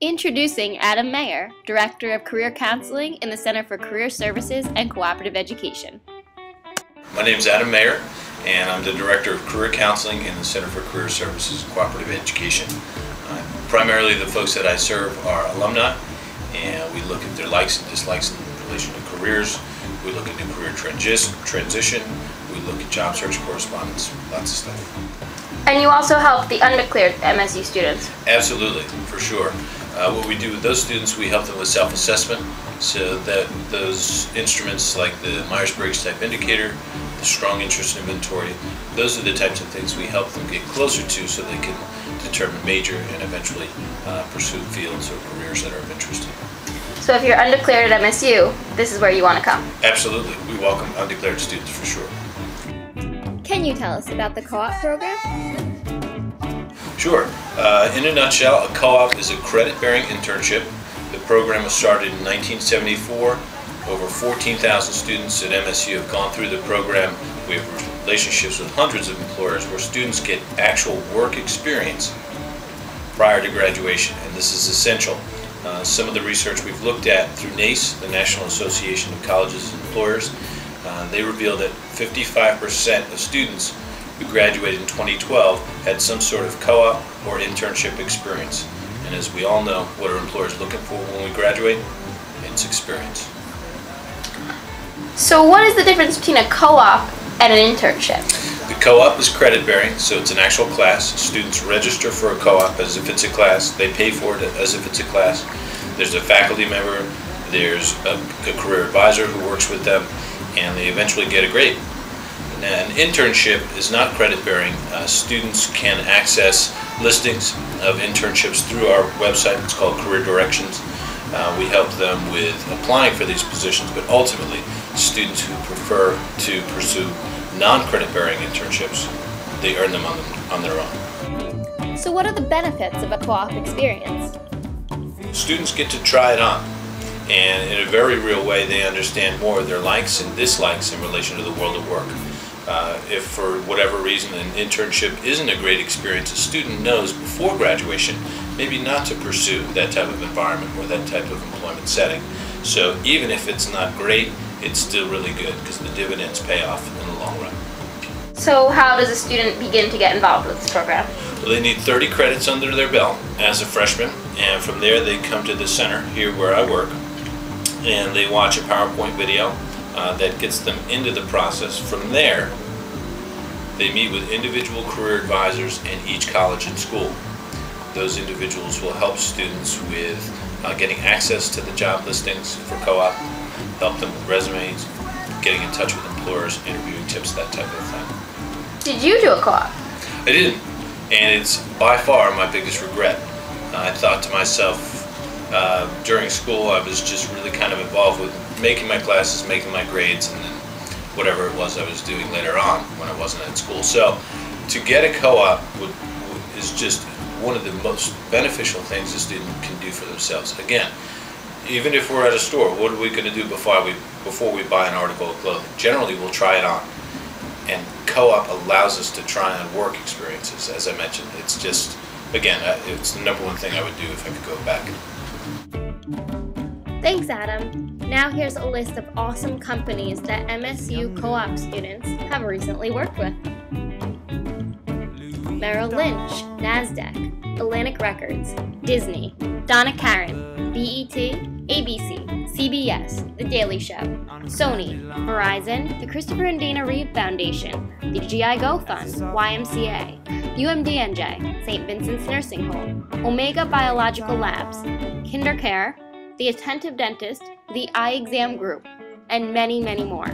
Introducing Adam Mayer, Director of Career Counseling in the Center for Career Services and Cooperative Education. My name is Adam Mayer, and I'm the Director of Career Counseling in the Center for Career Services and Cooperative Education. Primarily the folks that I serve are alumni, and we look at their likes and dislikes in relation to careers. We look at new career transition. We look at job search correspondence, lots of stuff. And you also help the undeclared MSU students. Absolutely, for sure. What we do with those students, we help them with self-assessment, so that those instruments like the Myers-Briggs type indicator, the strong interest inventory, those are the types of things we help them get closer to so they can determine major and eventually pursue fields or careers that are of interest to them. So if you're undeclared at MSU, this is where you want to come. Absolutely. We welcome undeclared students for sure. Can you tell us about the co-op program? Sure. In a nutshell, a co-op is a credit-bearing internship. The program was started in 1974. Over 14,000 students at MSU have gone through the program. We have relationships with hundreds of employers where students get actual work experience prior to graduation, and this is essential. Some of the research we've looked at through NACE, the National Association of Colleges and Employers, they reveal that 55% of students who graduated in 2012 had some sort of co-op or internship experience. And as we all know, what are employers looking for when we graduate? It's experience. So what is the difference between a co-op and an internship? The co-op is credit-bearing, so it's an actual class. Students register for a co-op as if it's a class. They pay for it as if it's a class. There's a faculty member, there's a career advisor who works with them, and they eventually get a grade. An internship is not credit-bearing. Students can access listings of internships through our website. It's called Career Directions. We help them with applying for these positions, but ultimately, students who prefer to pursue non-credit-bearing internships, they earn them on their own. So what are the benefits of a co-op experience? Students get to try it on, and in a very real way they understand more of their likes and dislikes in relation to the world of work. If for whatever reason an internship isn't a great experience, a student knows before graduation maybe not to pursue that type of environment or that type of employment setting. So even if it's not great, it's still really good because the dividends pay off in the long run. So how does a student begin to get involved with this program? Well, they need 30 credits under their belt as a freshman, and from there they come to the center here where I work, and they watch a PowerPoint video that gets them into the process. From there, they meet with individual career advisors in each college and school. Those individuals will help students with getting access to the job listings for co-op, help them with resumes, getting in touch with employers, interviewing tips, that type of thing. Did you do a co-op? I didn't, and it's by far my biggest regret. I thought to myself, during school I was just really kind of involved with making my classes, making my grades, and then whatever it was I was doing later on when I wasn't at school. So to get a co-op is just one of the most beneficial things a student can do for themselves. Again, even if we're at a store, what are we going to do before we buy an article of clothing? Generally, we'll try it on. And co-op allows us to try on work experiences. As I mentioned, it's just, again, it's the number one thing I would do if I could go back. Thanks, Adam. Now here's a list of awesome companies that MSU co-op students have recently worked with. Merrill Lynch, NASDAQ, Atlantic Records, Disney, Donna Karan, BET, ABC, CBS, The Daily Show, Sony, Verizon, the Christopher and Dana Reeve Foundation, the GI Go Fund, YMCA, UMDNJ, St. Vincent's Nursing Home, Omega Biological Labs, KinderCare, The Attentive Dentist, the Eye Exam Group, and many, many more.